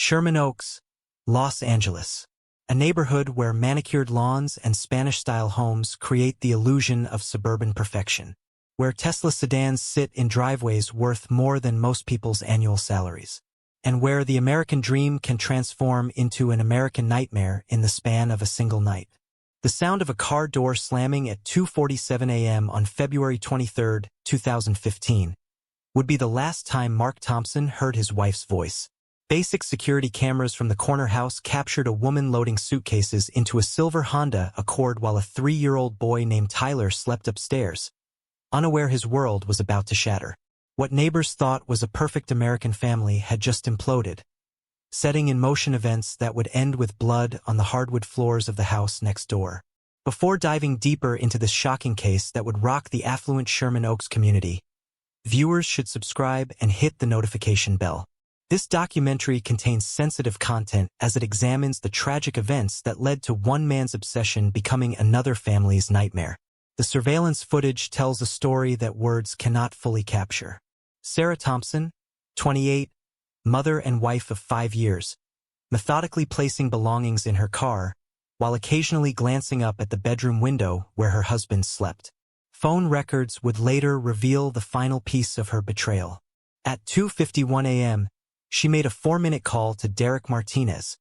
Sherman Oaks, Los Angeles. A neighborhood where manicured lawns and Spanish-style homes create the illusion of suburban perfection. Where Tesla sedans sit in driveways worth more than most people's annual salaries. And where the American dream can transform into an American nightmare in the span of a single night. The sound of a car door slamming at 2:47 a.m. on February 23, 2015, would be the last time Mark Thompson heard his wife's voice. Basic security cameras from the corner house captured a woman loading suitcases into a silver Honda Accord while a 3-year-old boy named Tyler slept upstairs, unaware his world was about to shatter. What neighbors thought was a perfect American family had just imploded, setting in motion events that would end with blood on the hardwood floors of the house next door. Before diving deeper into this shocking case that would rock the affluent Sherman Oaks community, viewers should subscribe and hit the notification bell. This documentary contains sensitive content as it examines the tragic events that led to one man's obsession becoming another family's nightmare. The surveillance footage tells a story that words cannot fully capture. Sarah Thompson, 28, mother and wife of 5 years, methodically placing belongings in her car, while occasionally glancing up at the bedroom window where her husband slept. Phone records would later reveal the final piece of her betrayal. At 2:51 a.m., she made a 4-minute call to Derek Martinez,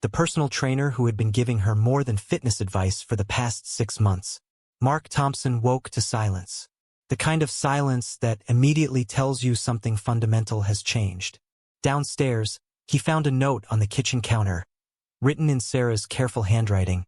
the personal trainer who had been giving her more than fitness advice for the past 6 months. Mark Thompson woke to silence. The kind of silence that immediately tells you something fundamental has changed. Downstairs, he found a note on the kitchen counter, written in Sarah's careful handwriting.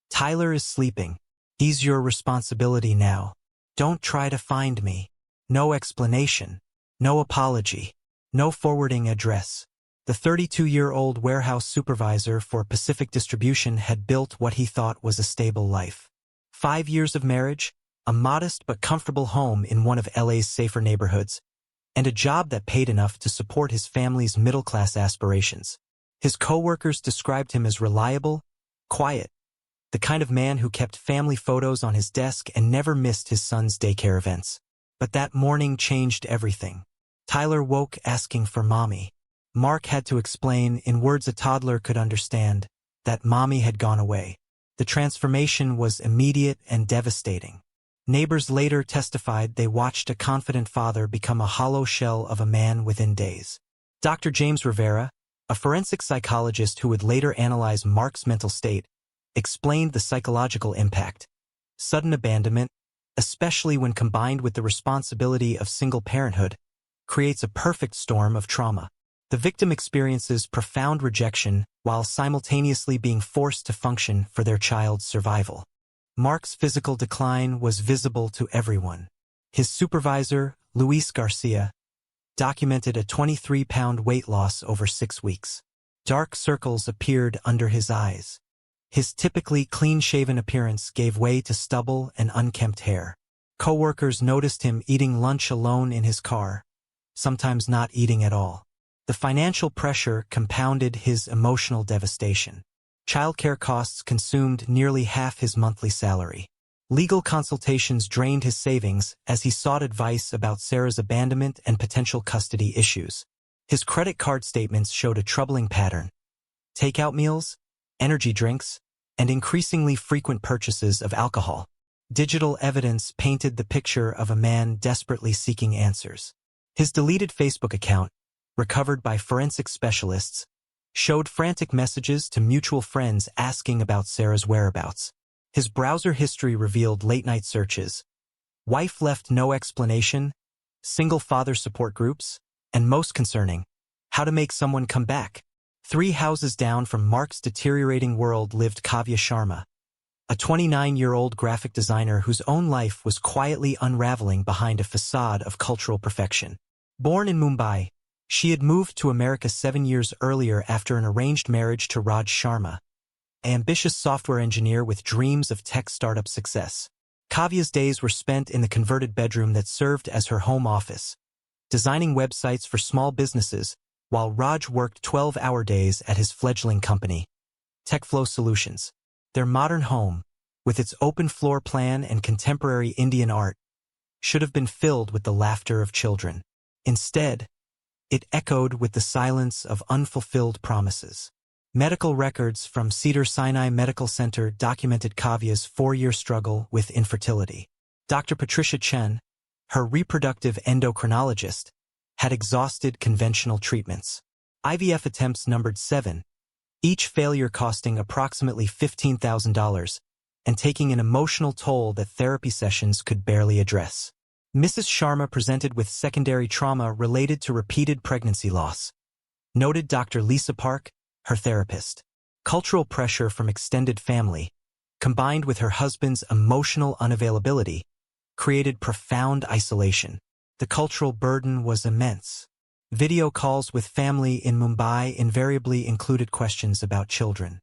"Tyler is sleeping. He's your responsibility now. Don't try to find me. No explanation. No apology. No forwarding address." The 32-year-old warehouse supervisor for Pacific Distribution had built what he thought was a stable life. 5 years of marriage, a modest but comfortable home in one of LA's safer neighborhoods, and a job that paid enough to support his family's middle-class aspirations. His co-workers described him as reliable, quiet, the kind of man who kept family photos on his desk and never missed his son's daycare events. But that morning changed everything. Tyler woke asking for mommy. Mark had to explain, in words a toddler could understand, that mommy had gone away. The transformation was immediate and devastating. Neighbors later testified they watched a confident father become a hollow shell of a man within days. Dr. James Rivera, a forensic psychologist who would later analyze Mark's mental state, explained the psychological impact. Sudden abandonment, especially when combined with the responsibility of single parenthood, creates a perfect storm of trauma. The victim experiences profound rejection while simultaneously being forced to function for their child's survival. Mark's physical decline was visible to everyone. His supervisor, Luis Garcia, documented a 23-pound weight loss over 6 weeks. Dark circles appeared under his eyes. His typically clean-shaven appearance gave way to stubble and unkempt hair. Coworkers noticed him eating lunch alone in his car, sometimes not eating at all. The financial pressure compounded his emotional devastation. Childcare costs consumed nearly half his monthly salary. Legal consultations drained his savings as he sought advice about Sarah's abandonment and potential custody issues. His credit card statements showed a troubling pattern: takeout meals, energy drinks, and increasingly frequent purchases of alcohol. Digital evidence painted the picture of a man desperately seeking answers. His deleted Facebook account, recovered by forensic specialists, showed frantic messages to mutual friends asking about Sarah's whereabouts. His browser history revealed late-night searches, wife left no explanation, single father support groups, and most concerning, how to make someone come back. 3 houses down from Mark's deteriorating world lived Kavya Sharma, a 29-year-old graphic designer whose own life was quietly unraveling behind a facade of cultural perfection. Born in Mumbai, she had moved to America 7 years earlier after an arranged marriage to Raj Sharma, an ambitious software engineer with dreams of tech startup success. Kavya's days were spent in the converted bedroom that served as her home office, designing websites for small businesses, while Raj worked 12-hour days at his fledgling company, TechFlow Solutions. Their modern home, with its open floor plan and contemporary Indian art, should have been filled with the laughter of children. Instead, It echoed with the silence of unfulfilled promises. Medical records from Cedars-Sinai Medical Center documented Kavya's 4-year struggle with infertility. Dr. Patricia Chen, her reproductive endocrinologist, had exhausted conventional treatments. IVF attempts numbered 7, each failure costing approximately $15,000 and taking an emotional toll that therapy sessions could barely address. Mrs. Sharma presented with secondary trauma related to repeated pregnancy loss, noted Dr. Lisa Park, her therapist. Cultural pressure from extended family, combined with her husband's emotional unavailability, created profound isolation. The cultural burden was immense. Video calls with family in Mumbai invariably included questions about children.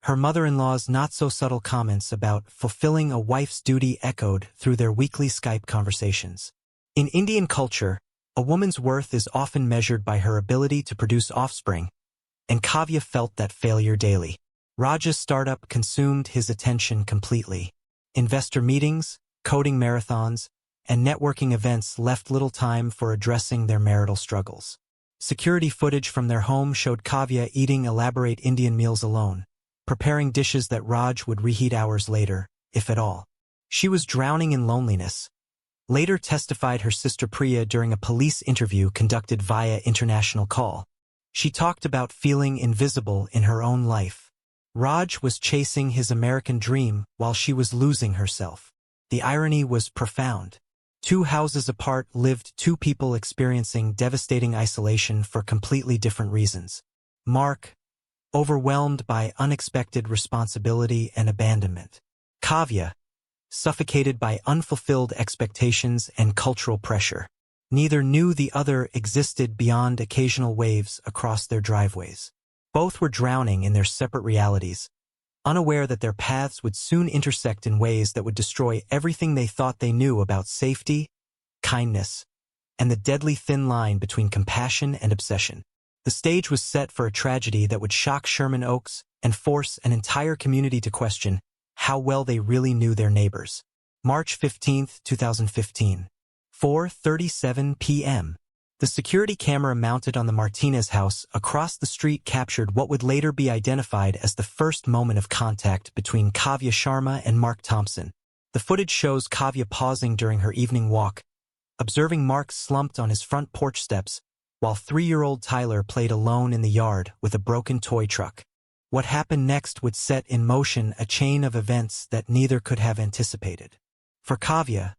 Her mother-in-law's not-so-subtle comments about fulfilling a wife's duty echoed through their weekly Skype conversations. In Indian culture, a woman's worth is often measured by her ability to produce offspring, and Kavya felt that failure daily. Raj's startup consumed his attention completely. Investor meetings, coding marathons, and networking events left little time for addressing their marital struggles. Security footage from their home showed Kavya eating elaborate Indian meals alone, preparing dishes that Raj would reheat hours later, if at all. She was drowning in loneliness. Later testified her sister Priya during a police interview conducted via international call. She talked about feeling invisible in her own life. Raj was chasing his American dream while she was losing herself. The irony was profound. 2 houses apart lived 2 people experiencing devastating isolation for completely different reasons. Mark, overwhelmed by unexpected responsibility and abandonment. Kavya, suffocated by unfulfilled expectations and cultural pressure. Neither knew the other existed beyond occasional waves across their driveways. Both were drowning in their separate realities, unaware that their paths would soon intersect in ways that would destroy everything they thought they knew about safety, kindness, and the deadly thin line between compassion and obsession. The stage was set for a tragedy that would shock Sherman Oaks and force an entire community to question how well they really knew their neighbors. March 15, 2015. 4:37 p.m. The security camera mounted on the Martinez house across the street captured what would later be identified as the first moment of contact between Kavya Sharma and Mark Thompson. The footage shows Kavya pausing during her evening walk, observing Mark slumped on his front porch steps, while 3-year-old Tyler played alone in the yard with a broken toy truck. What happened next would set in motion a chain of events that neither could have anticipated. For Kavya,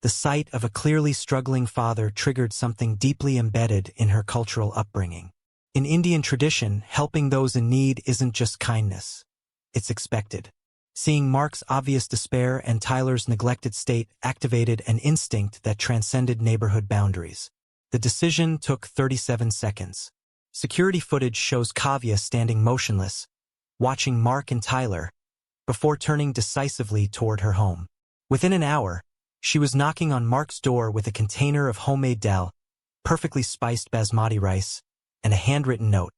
the sight of a clearly struggling father triggered something deeply embedded in her cultural upbringing. In Indian tradition, helping those in need isn't just kindness. It's expected. Seeing Mark's obvious despair and Tyler's neglected state activated an instinct that transcended neighborhood boundaries. The decision took 37 seconds. Security footage shows Kavya standing motionless, watching Mark and Tyler, before turning decisively toward her home. Within an hour, she was knocking on Mark's door with a container of homemade dal, perfectly spiced basmati rice, and a handwritten note.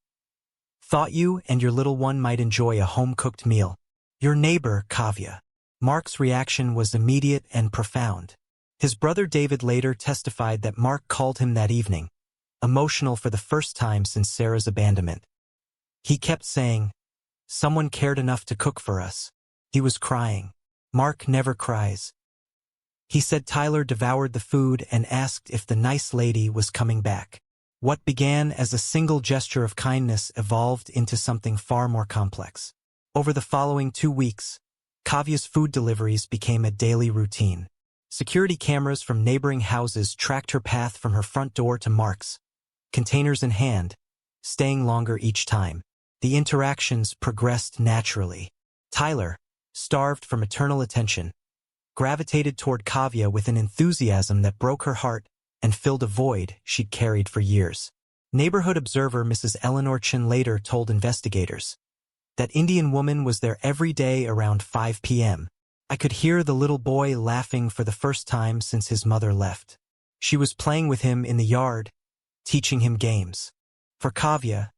Thought you and your little one might enjoy a home-cooked meal. Your neighbor, Kavya. Mark's reaction was immediate and profound. His brother David later testified that Mark called him that evening, emotional for the first time since Sarah's abandonment. He kept saying, "Someone cared enough to cook for us." He was crying. Mark never cries. He said Tyler devoured the food and asked if the nice lady was coming back. What began as a single gesture of kindness evolved into something far more complex. Over the following 2 weeks, Kavya's food deliveries became a daily routine. Security cameras from neighboring houses tracked her path from her front door to Mark's, containers in hand, staying longer each time. The interactions progressed naturally. Tyler, starved for maternal attention, gravitated toward Kavya with an enthusiasm that broke her heart and filled a void she'd carried for years. Neighborhood observer Mrs. Eleanor Chin later told investigators, "That Indian woman was there every day around 5 p.m. I could hear the little boy laughing for the first time since his mother left. She was playing with him in the yard, teaching him games." For Kavya,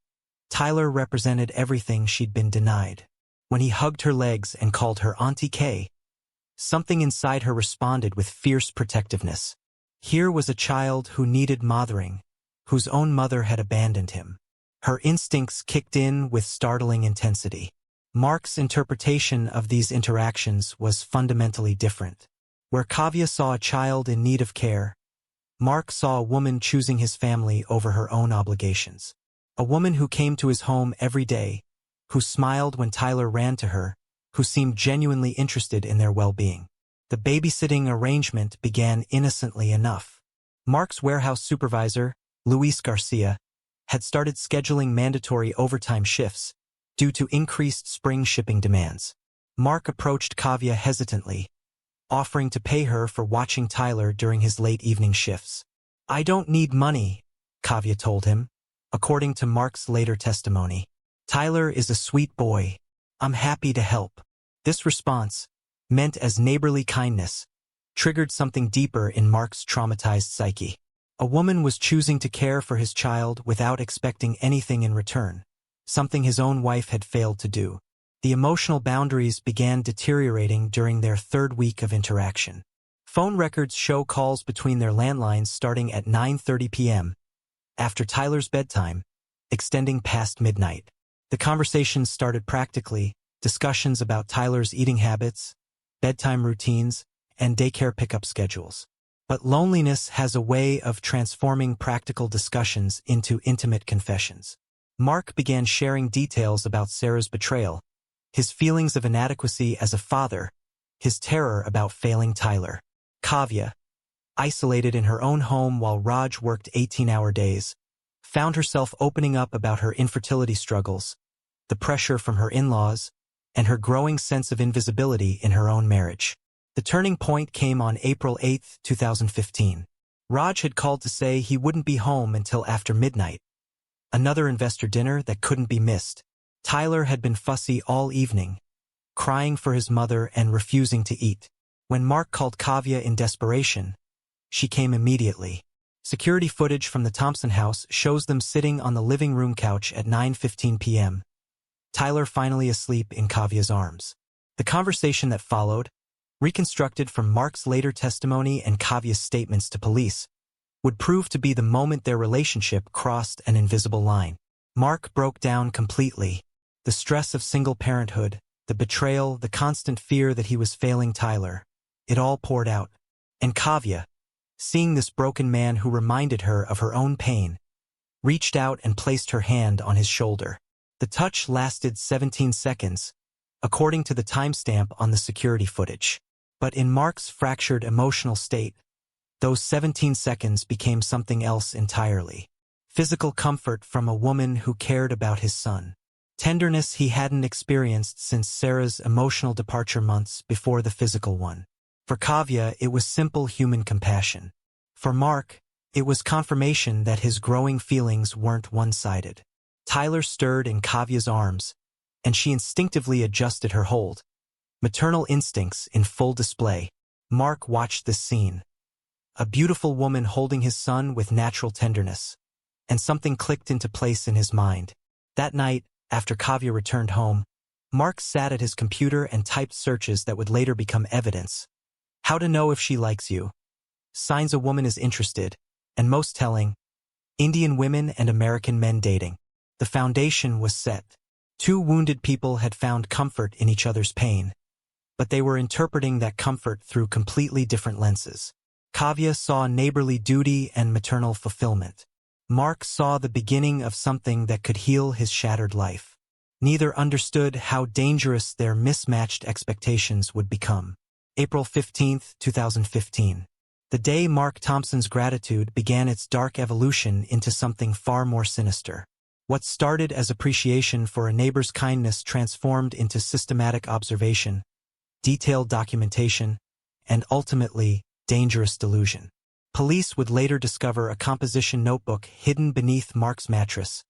Tyler represented everything she'd been denied. When he hugged her legs and called her Auntie Kay, something inside her responded with fierce protectiveness. Here was a child who needed mothering, whose own mother had abandoned him. Her instincts kicked in with startling intensity. Mark's interpretation of these interactions was fundamentally different. Where Kavya saw a child in need of care, Mark saw a woman choosing his family over her own obligations. A woman who came to his home every day, who smiled when Tyler ran to her, who seemed genuinely interested in their well-being. The babysitting arrangement began innocently enough. Mark's warehouse supervisor, Luis Garcia, had started scheduling mandatory overtime shifts due to increased spring shipping demands. Mark approached Kavya hesitantly, offering to pay her for watching Tyler during his late evening shifts. "I don't need money," Kavya told him, according to Mark's later testimony. "Tyler is a sweet boy. I'm happy to help." This response, meant as neighborly kindness, triggered something deeper in Mark's traumatized psyche. A woman was choosing to care for his child without expecting anything in return, something his own wife had failed to do. The emotional boundaries began deteriorating during their third week of interaction. Phone records show calls between their landlines starting at 9:30 p.m., after Tyler's bedtime, extending past midnight. The conversations started practically, discussions about Tyler's eating habits, bedtime routines, and daycare pickup schedules. But loneliness has a way of transforming practical discussions into intimate confessions. Mark began sharing details about Sarah's betrayal, his feelings of inadequacy as a father, his terror about failing Tyler. Kavya, isolated in her own home while Raj worked 18-hour days, found herself opening up about her infertility struggles, the pressure from her in-laws, and her growing sense of invisibility in her own marriage. The turning point came on April 8, 2015. Raj had called to say he wouldn't be home until after midnight, another investor dinner that couldn't be missed. Tyler had been fussy all evening, crying for his mother and refusing to eat. When Mark called Kavya in desperation, she came immediately. Security footage from the Thompson house shows them sitting on the living room couch at 9:15 p.m., Tyler finally asleep in Kavya's arms. The conversation that followed, reconstructed from Mark's later testimony and Kavya's statements to police, would prove to be the moment their relationship crossed an invisible line. Mark broke down completely. The stress of single parenthood, the betrayal, the constant fear that he was failing Tyler, it all poured out. And Kavya, seeing this broken man who reminded her of her own pain, reached out and placed her hand on his shoulder. The touch lasted 17 seconds, according to the timestamp on the security footage. But in Mark's fractured emotional state, those 17 seconds became something else entirely. Physical comfort from a woman who cared about his son. Tenderness he hadn't experienced since Sarah's emotional departure months before the physical one. For Kavya, it was simple human compassion. For Mark, it was confirmation that his growing feelings weren't one-sided. Tyler stirred in Kavya's arms, and she instinctively adjusted her hold. Maternal instincts in full display. Mark watched this scene. A beautiful woman holding his son with natural tenderness. And something clicked into place in his mind. That night, after Kavya returned home, Mark sat at his computer and typed searches that would later become evidence. How to know if she likes you. Signs a woman is interested. And most telling, Indian women and American men dating. The foundation was set. Two wounded people had found comfort in each other's pain, but they were interpreting that comfort through completely different lenses. Kavya saw neighborly duty and maternal fulfillment. Mark saw the beginning of something that could heal his shattered life. Neither understood how dangerous their mismatched expectations would become. April 15, 2015. The day Mark Thompson's gratitude began its dark evolution into something far more sinister. What started as appreciation for a neighbor's kindness transformed into systematic observation, detailed documentation, and ultimately, dangerous delusion. Police would later discover a composition notebook hidden beneath Mark's mattress,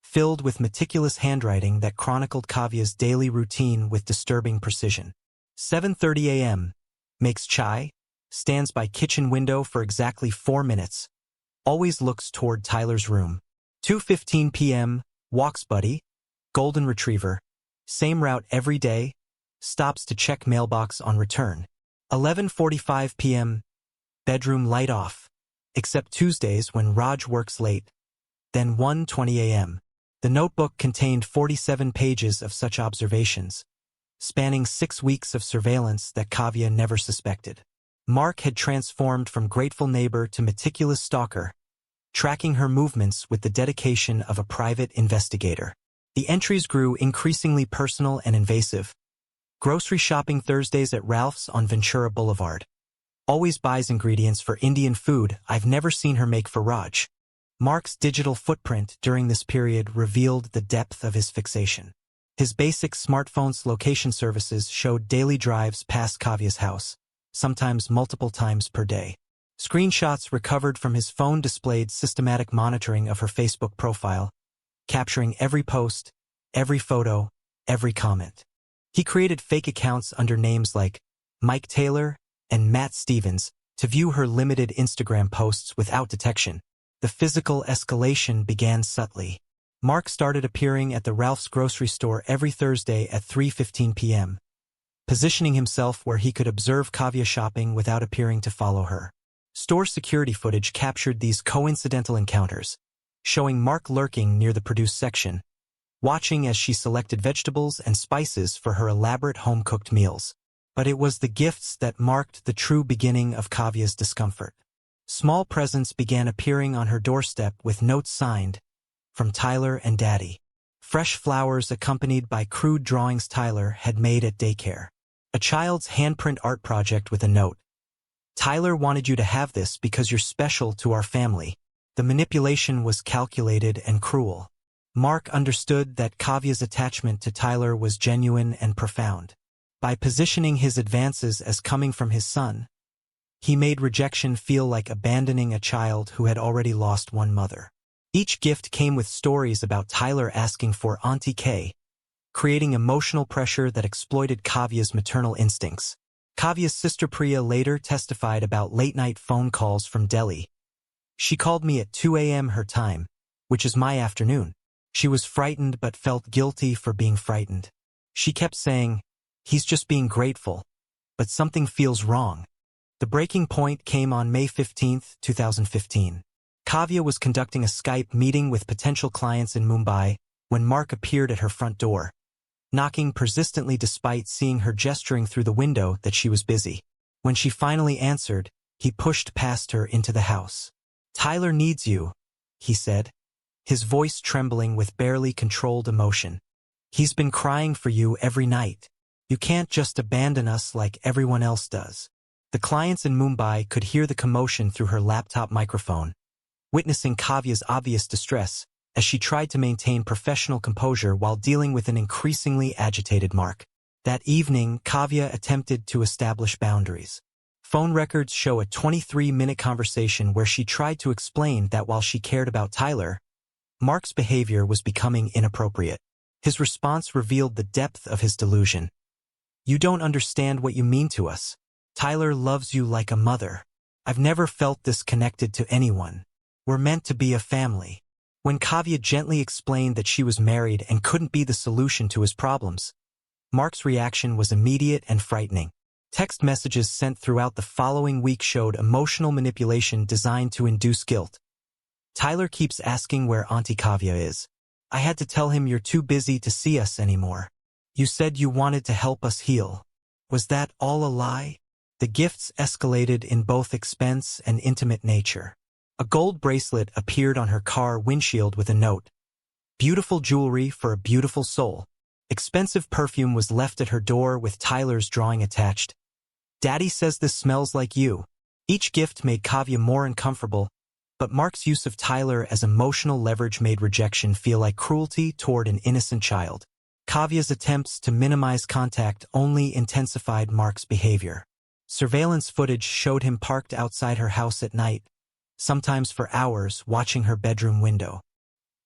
filled with meticulous handwriting that chronicled Kavya's daily routine with disturbing precision. 7:30 a.m. Makes chai, stands by kitchen window for exactly 4 minutes, always looks toward Tyler's room. 2:15 p.m., walks buddy, golden retriever, same route every day, stops to check mailbox on return. 11:45 p.m., bedroom light off, except Tuesdays when Raj works late, Then 1:20 a.m. The notebook contained 47 pages of such observations, spanning 6 weeks of surveillance that Kavya never suspected. Mark had transformed from grateful neighbor to meticulous stalker, tracking her movements with the dedication of a private investigator. The entries grew increasingly personal and invasive. Grocery shopping Thursdays at Ralph's on Ventura Boulevard. Always buys ingredients for Indian food I've never seen her make for Raj. Mark's digital footprint during this period revealed the depth of his fixation. His basic smartphone's location services showed daily drives past Kavya's house, sometimes multiple times per day. Screenshots recovered from his phone displayed systematic monitoring of her Facebook profile, capturing every post, every photo, every comment. He created fake accounts under names like Mike Taylor and Matt Stevens to view her limited Instagram posts without detection. The physical escalation began subtly. Mark started appearing at the Ralph's grocery store every Thursday at 3:15 p.m., positioning himself where he could observe Kavya shopping without appearing to follow her. Store security footage captured these coincidental encounters, showing Mark lurking near the produce section, watching as she selected vegetables and spices for her elaborate home-cooked meals. But it was the gifts that marked the true beginning of Kavya's discomfort. Small presents began appearing on her doorstep with notes signed, "From Tyler and Daddy." Fresh flowers accompanied by crude drawings Tyler had made at daycare. A child's handprint art project with a note, "Tyler wanted you to have this because you're special to our family." The manipulation was calculated and cruel. Mark understood that Kavya's attachment to Tyler was genuine and profound. By positioning his advances as coming from his son, he made rejection feel like abandoning a child who had already lost one mother. Each gift came with stories about Tyler asking for Auntie Kay, creating emotional pressure that exploited Kavya's maternal instincts. Kavya's sister Priya later testified about late-night phone calls from Delhi. "She called me at 2 a.m. her time, which is my afternoon. She was frightened but felt guilty for being frightened. She kept saying, 'He's just being grateful, but something feels wrong.'" The breaking point came on May 15, 2015. Kavya was conducting a Skype meeting with potential clients in Mumbai when Mark appeared at her front door, knocking persistently despite seeing her gesturing through the window that she was busy. When she finally answered, he pushed past her into the house. "Tyler needs you," he said, his voice trembling with barely controlled emotion. "He's been crying for you every night. You can't just abandon us like everyone else does." The clients in Mumbai could hear the commotion through her laptop microphone, witnessing Kavya's obvious distress as she tried to maintain professional composure while dealing with an increasingly agitated Mark. That evening, Kavya attempted to establish boundaries. Phone records show a 23-minute conversation where she tried to explain that while she cared about Tyler, Mark's behavior was becoming inappropriate. His response revealed the depth of his delusion. "You don't understand what you mean to us. Tyler loves you like a mother. I've never felt this connected to anyone. We're meant to be a family." When Kavya gently explained that she was married and couldn't be the solution to his problems, Mark's reaction was immediate and frightening. Text messages sent throughout the following week showed emotional manipulation designed to induce guilt. "Tyler keeps asking where Auntie Kavya is. I had to tell him you're too busy to see us anymore. You said you wanted to help us heal. Was that all a lie?" The gifts escalated in both expense and intimate nature. A gold bracelet appeared on her car windshield with a note, "Beautiful jewelry for a beautiful soul." Expensive perfume was left at her door with Tyler's drawing attached. "Daddy says this smells like you." Each gift made Kavya more uncomfortable, but Mark's use of Tyler as emotional leverage made rejection feel like cruelty toward an innocent child. Kavya's attempts to minimize contact only intensified Mark's behavior. Surveillance footage showed him parked outside her house at night, sometimes for hours, watching her bedroom window.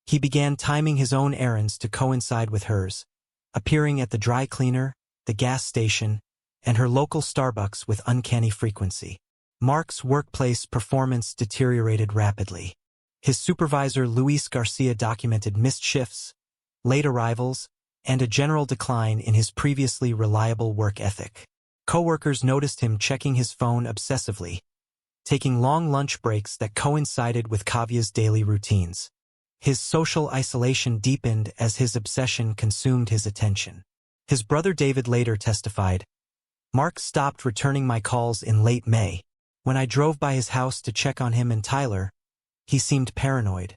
He began timing his own errands to coincide with hers, appearing at the dry cleaner, the gas station, and her local Starbucks with uncanny frequency. Mark's workplace performance deteriorated rapidly. His supervisor Luis Garcia documented missed shifts, late arrivals, and a general decline in his previously reliable work ethic. Coworkers noticed him checking his phone obsessively, taking long lunch breaks that coincided with Kavya's daily routines. His social isolation deepened as his obsession consumed his attention. His brother David later testified, "Mark stopped returning my calls in late May. When I drove by his house to check on him and Tyler, he seemed paranoid.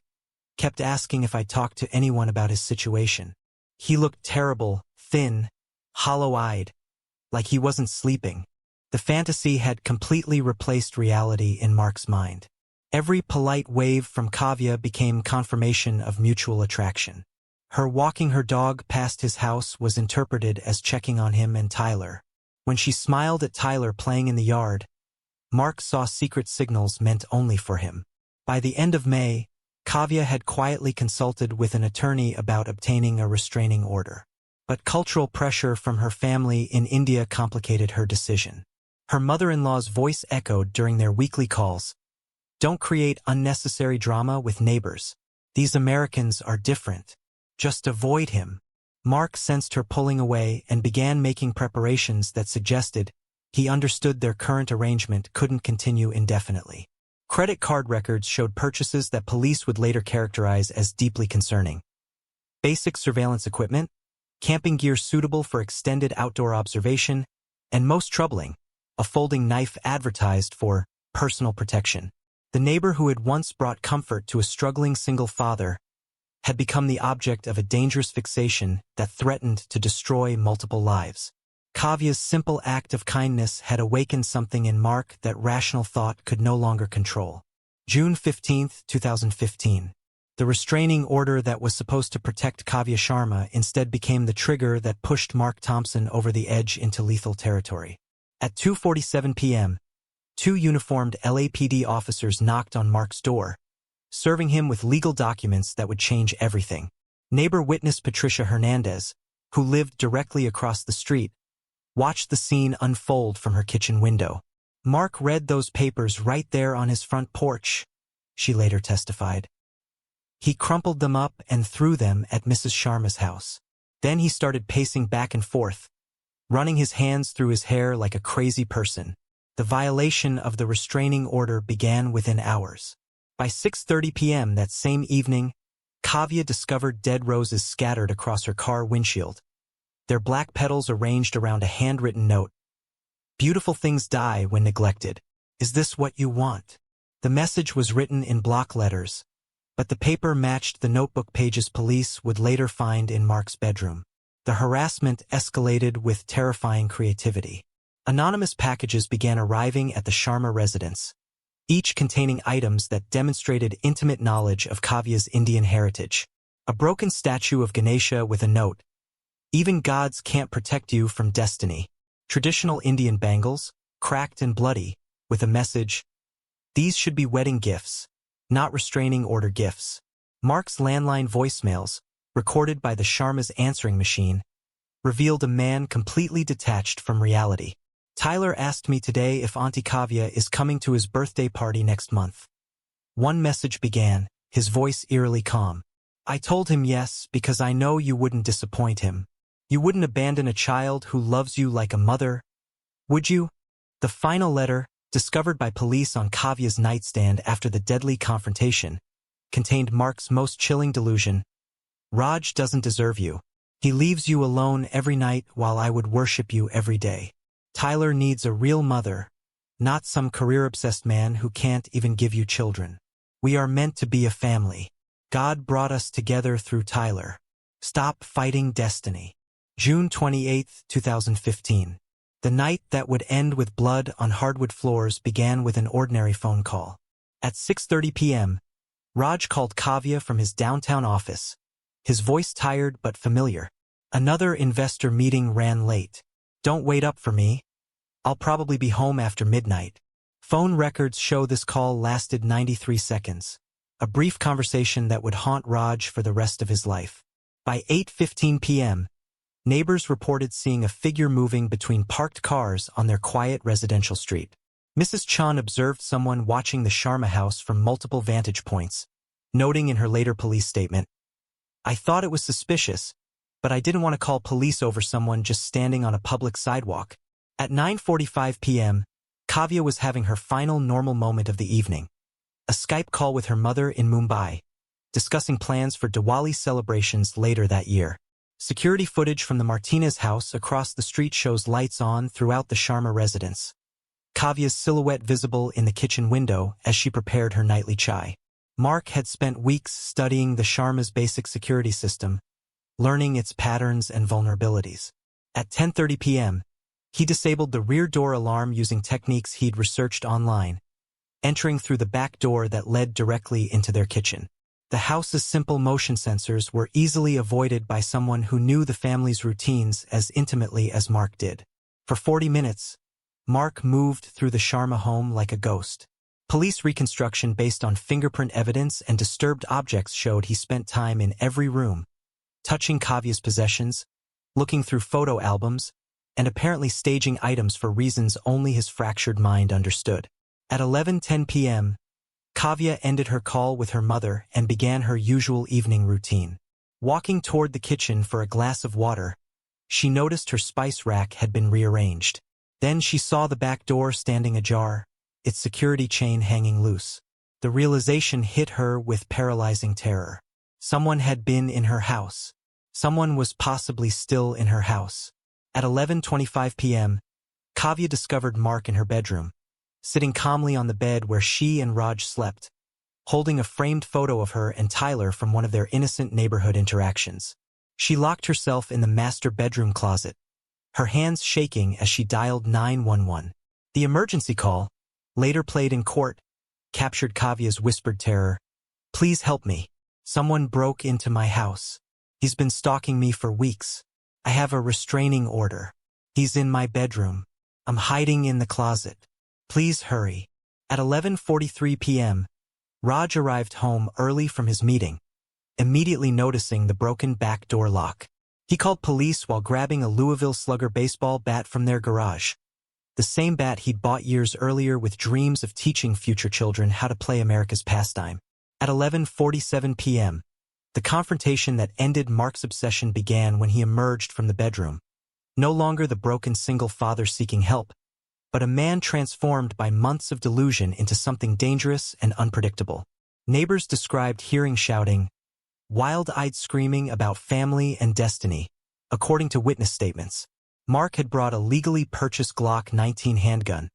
Kept asking if I'd talked to anyone about his situation. He looked terrible, thin, hollow-eyed, like he wasn't sleeping." The fantasy had completely replaced reality in Mark's mind. Every polite wave from Kavya became confirmation of mutual attraction. Her walking her dog past his house was interpreted as checking on him and Tyler. When she smiled at Tyler playing in the yard, Mark saw secret signals meant only for him. By the end of May, Kavya had quietly consulted with an attorney about obtaining a restraining order. But cultural pressure from her family in India complicated her decision. Her mother-in-law's voice echoed during their weekly calls, "Don't create unnecessary drama with neighbors. These Americans are different. Just avoid him." Mark sensed her pulling away and began making preparations that suggested he understood their current arrangement couldn't continue indefinitely. Credit card records showed purchases that police would later characterize as deeply concerning. Basic surveillance equipment, camping gear suitable for extended outdoor observation, and most troubling, a folding knife advertised for personal protection. The neighbor who had once brought comfort to a struggling single father had become the object of a dangerous fixation that threatened to destroy multiple lives. Kavya's simple act of kindness had awakened something in Mark that rational thought could no longer control. June 15, 2015. The restraining order that was supposed to protect Kavya Sharma instead became the trigger that pushed Mark Thompson over the edge into lethal territory. At 2:47 p.m., two uniformed LAPD officers knocked on Mark's door, serving him with legal documents that would change everything. Neighbor witness Patricia Hernandez, who lived directly across the street, watched the scene unfold from her kitchen window. "Mark read those papers right there on his front porch," she later testified. "He crumpled them up and threw them at Mrs. Sharma's house. Then he started pacing back and forth, running his hands through his hair like a crazy person." The violation of the restraining order began within hours. By 6:30 p.m. that same evening, Kavya discovered dead roses scattered across her car windshield, their black petals arranged around a handwritten note. "Beautiful things die when neglected. Is this what you want?" The message was written in block letters, but the paper matched the notebook pages police would later find in Mark's bedroom. The harassment escalated with terrifying creativity. Anonymous packages began arriving at the Sharma residence, each containing items that demonstrated intimate knowledge of Kavya's Indian heritage. A broken statue of Ganesha with a note, "Even gods can't protect you from destiny." Traditional Indian bangles, cracked and bloody, with a message, "These should be wedding gifts, not restraining order gifts." Mark's landline voicemails, recorded by the Sharma's answering machine, revealed a man completely detached from reality. "Tyler asked me today if Auntie Kavya is coming to his birthday party next month." One message began, his voice eerily calm. "I told him yes because I know you wouldn't disappoint him. You wouldn't abandon a child who loves you like a mother, would you?" The final letter, discovered by police on Kavya's nightstand after the deadly confrontation, contained Mark's most chilling delusion. "Raj doesn't deserve you. He leaves you alone every night while I would worship you every day. Tyler needs a real mother, not some career-obsessed man who can't even give you children. We are meant to be a family. God brought us together through Tyler. Stop fighting destiny." June 28, 2015. The night that would end with blood on hardwood floors began with an ordinary phone call. At 6:30 p.m., Raj called Kavya from his downtown office, his voice tired but familiar. "Another investor meeting ran late. Don't wait up for me. I'll probably be home after midnight." Phone records show this call lasted 93 seconds, a brief conversation that would haunt Raj for the rest of his life. By 8:15 p.m., neighbors reported seeing a figure moving between parked cars on their quiet residential street. Mrs. Chan observed someone watching the Sharma house from multiple vantage points, noting in her later police statement, "I thought it was suspicious, but I didn't want to call police over someone just standing on a public sidewalk." At 9:45 p.m., Kavya was having her final normal moment of the evening, a Skype call with her mother in Mumbai. discussing plans for Diwali celebrations later that year. Security footage from the Martinez house across the street shows lights on throughout the Sharma residence. Kavya's silhouette visible in the kitchen window as she prepared her nightly chai. Mark had spent weeks studying the Sharma's basic security system, learning its patterns and vulnerabilities. At 10:30 p.m., he disabled the rear door alarm using techniques he'd researched online, entering through the back door that led directly into their kitchen. The house's simple motion sensors were easily avoided by someone who knew the family's routines as intimately as Mark did. For 40 minutes, Mark moved through the Sharma home like a ghost. Police reconstruction based on fingerprint evidence and disturbed objects showed he spent time in every room, touching Kavya's possessions, looking through photo albums, and apparently staging items for reasons only his fractured mind understood. At 11:10 p.m., Kavya ended her call with her mother and began her usual evening routine. Walking toward the kitchen for a glass of water, she noticed her spice rack had been rearranged. Then she saw the back door standing ajar, its security chain hanging loose. The realization hit her with paralyzing terror. Someone had been in her house. Someone was possibly still in her house. At 11:25 p.m., Kavya discovered Mark in her bedroom, sitting calmly on the bed where she and Raj slept, holding a framed photo of her and Tyler from one of their innocent neighborhood interactions. She locked herself in the master bedroom closet, her hands shaking as she dialed 911. The emergency call, later played in court, captured Kavya's whispered terror. "Please help me. Someone broke into my house. He's been stalking me for weeks. I have a restraining order. He's in my bedroom. I'm hiding in the closet. Please hurry." At 11:43 p.m., Raj arrived home early from his meeting, immediately noticing the broken back door lock. He called police while grabbing a Louisville Slugger baseball bat from their garage, the same bat he'd bought years earlier with dreams of teaching future children how to play America's pastime. At 11:47 p.m., the confrontation that ended Mark's obsession began when he emerged from the bedroom. No longer the broken single father seeking help, but a man transformed by months of delusion into something dangerous and unpredictable. Neighbors described hearing shouting, wild-eyed screaming about family and destiny. According to witness statements, Mark had brought a legally purchased Glock 19 handgun,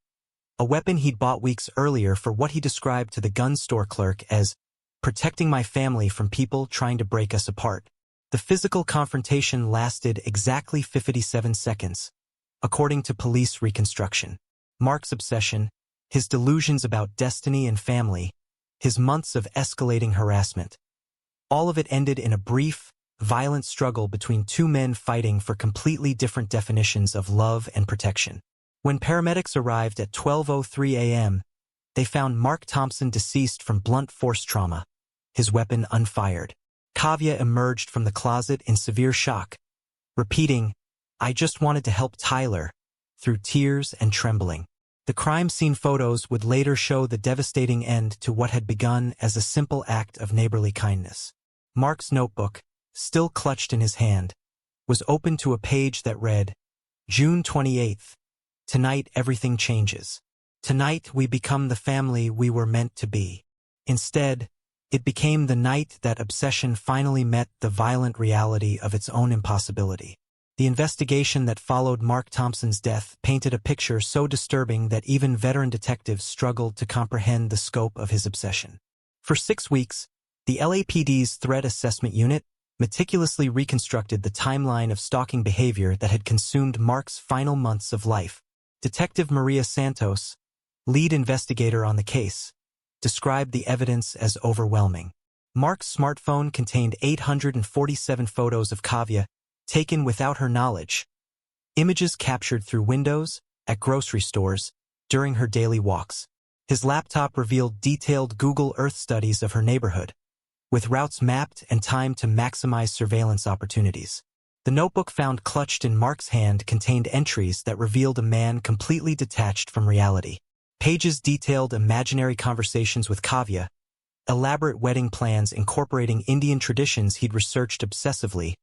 a weapon he'd bought weeks earlier for what he described to the gun store clerk as protecting my family from people trying to break us apart. The physical confrontation lasted exactly 57 seconds, according to police reconstruction. Mark's obsession, his delusions about destiny and family, his months of escalating harassment. All of it ended in a brief, violent struggle between two men fighting for completely different definitions of love and protection. When paramedics arrived at 12:03 a.m., they found Mark Thompson deceased from blunt force trauma, his weapon unfired. Kavya emerged from the closet in severe shock, repeating, "I just wanted to help Tyler," through tears and trembling. The crime scene photos would later show the devastating end to what had begun as a simple act of neighborly kindness. Mark's notebook, still clutched in his hand, was open to a page that read, June 28th. Tonight everything changes. Tonight we become the family we were meant to be. Instead, it became the night that obsession finally met the violent reality of its own impossibility. The investigation that followed Mark Thompson's death painted a picture so disturbing that even veteran detectives struggled to comprehend the scope of his obsession. For 6 weeks, the LAPD's Threat Assessment Unit meticulously reconstructed the timeline of stalking behavior that had consumed Mark's final months of life. Detective Maria Santos, lead investigator on the case, described the evidence as overwhelming. Mark's smartphone contained 847 photos of Kavya, taken without her knowledge, images captured through windows, at grocery stores, during her daily walks. His laptop revealed detailed Google Earth studies of her neighborhood, with routes mapped and timed to maximize surveillance opportunities. The notebook found clutched in Mark's hand contained entries that revealed a man completely detached from reality. Pages detailed imaginary conversations with Kavya, elaborate wedding plans incorporating Indian traditions he'd researched obsessively,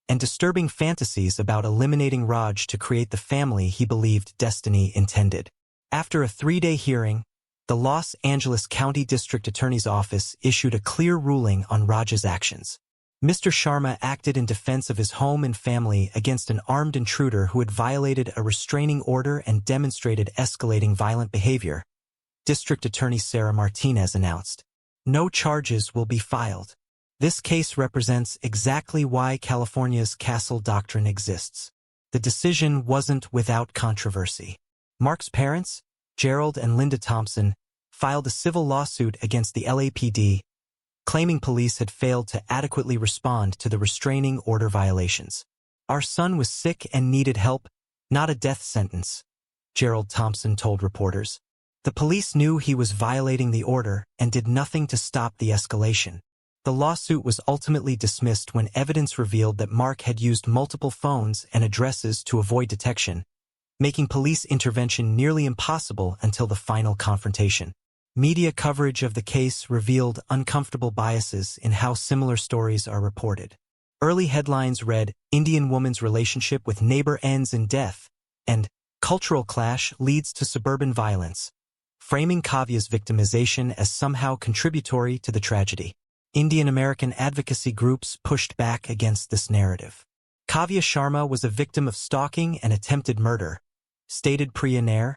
and disturbing fantasies about eliminating Raj to create the family he believed destiny intended. After a 3-day hearing, The Los Angeles County District Attorney's Office issued a clear ruling on Raj's actions. Mr. Sharma acted in defense of his home and family against an armed intruder who had violated a restraining order and demonstrated escalating violent behavior. District Attorney Sarah Martinez announced, "No charges will be filed." This case represents exactly why California's castle doctrine exists. The decision wasn't without controversy. Mark's parents, Gerald and Linda Thompson, filed a civil lawsuit against the LAPD, claiming police had failed to adequately respond to the restraining order violations. "Our son was sick and needed help, not a death sentence," Gerald Thompson told reporters. "The police knew he was violating the order and did nothing to stop the escalation." The lawsuit was ultimately dismissed when evidence revealed that Mark had used multiple phones and addresses to avoid detection, making police intervention nearly impossible until the final confrontation. Media coverage of the case revealed uncomfortable biases in how similar stories are reported. Early headlines read, "Indian woman's relationship with neighbor ends in death," and "Cultural clash leads to suburban violence," framing Kavya's victimization as somehow contributory to the tragedy. Indian American advocacy groups pushed back against this narrative. Kavya Sharma was a victim of stalking and attempted murder, stated Priya Nair,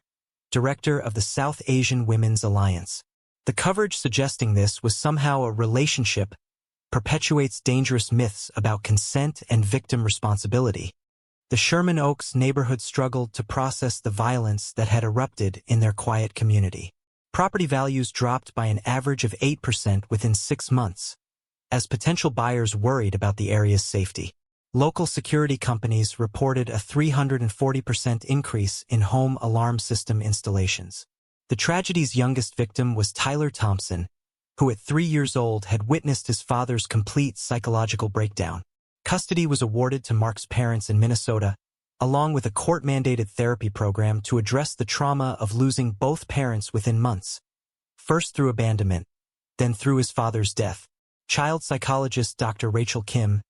director of the South Asian Women's Alliance. The coverage suggesting this was somehow a relationship perpetuates dangerous myths about consent and victim responsibility. The Sherman Oaks neighborhood struggled to process the violence that had erupted in their quiet community. Property values dropped by an average of 8% within 6 months, as potential buyers worried about the area's safety. Local security companies reported a 340% increase in home alarm system installations. The tragedy's youngest victim was Tyler Thompson, who at 3 years old had witnessed his father's complete psychological breakdown. Custody was awarded to Mark's parents in Minnesota, along with a court-mandated therapy program to address the trauma of losing both parents within months, first through abandonment, then through his father's death. Child psychologist Dr. Rachel Kim,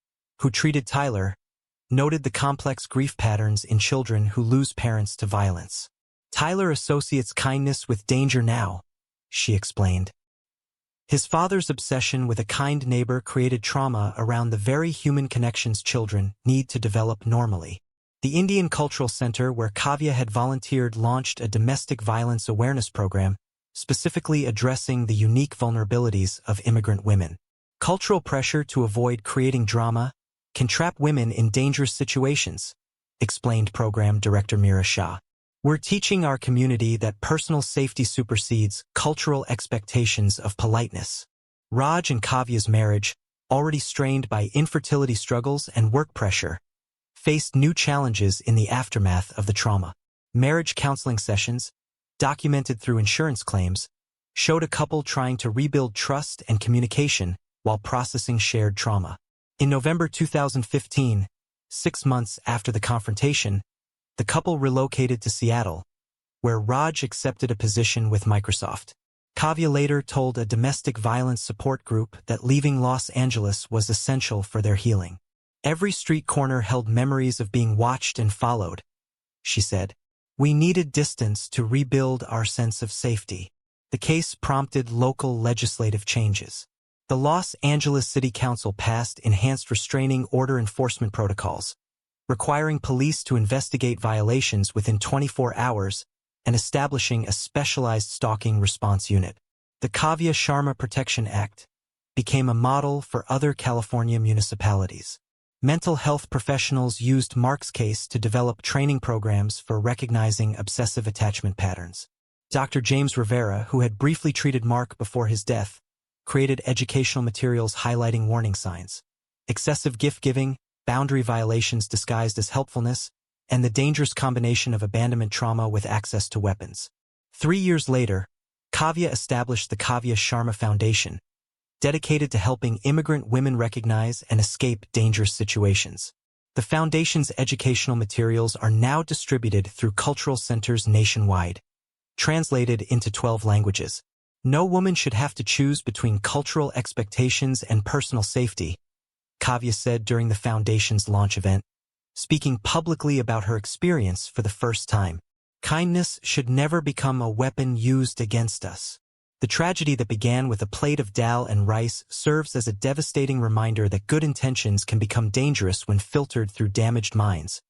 who treated Tyler, noted the complex grief patterns in children who lose parents to violence. "Tyler associates kindness with danger now," she explained. "His father's obsession with a kind neighbor created trauma around the very human connections children need to develop normally." The Indian Cultural Center where Kavya had volunteered launched a domestic violence awareness program, specifically addressing the unique vulnerabilities of immigrant women. Cultural pressure to avoid creating drama can trap women in dangerous situations, explained program director Mira Shah. "We're teaching our community that personal safety supersedes cultural expectations of politeness." Raj and Kavya's marriage, already strained by infertility struggles and work pressure, faced new challenges in the aftermath of the trauma. Marriage counseling sessions, documented through insurance claims, showed a couple trying to rebuild trust and communication while processing shared trauma. In November 2015, 6 months after the confrontation, the couple relocated to Seattle, where Raj accepted a position with Microsoft. Kavya later told a domestic violence support group that leaving Los Angeles was essential for their healing. "Every street corner held memories of being watched and followed," she said. "We needed distance to rebuild our sense of safety." The case prompted local legislative changes. The Los Angeles City Council passed enhanced restraining order enforcement protocols, requiring police to investigate violations within 24 hours and establishing a specialized stalking response unit. The Kavya Sharma Protection Act became a model for other California municipalities. Mental health professionals used Mark's case to develop training programs for recognizing obsessive attachment patterns. Dr. James Rivera, who had briefly treated Mark before his death, created educational materials highlighting warning signs, excessive gift-giving, boundary violations disguised as helpfulness, and the dangerous combination of abandonment trauma with access to weapons. 3 years later, Kavya established the Kavya Sharma Foundation, dedicated to helping immigrant women recognize and escape dangerous situations. The foundation's educational materials are now distributed through cultural centers nationwide, translated into 12 languages. "No woman should have to choose between cultural expectations and personal safety," Kavya said during the foundation's launch event, speaking publicly about her experience for the first time. Kindness should never become a weapon used against us. The tragedy that began with a plate of dal and rice serves as a devastating reminder that good intentions can become dangerous when filtered through damaged minds,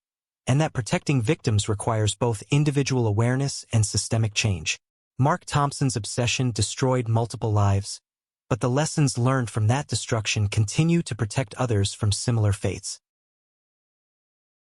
and that protecting victims requires both individual awareness and systemic change. Mark Thompson's obsession destroyed multiple lives, but the lessons learned from that destruction continue to protect others from similar fates.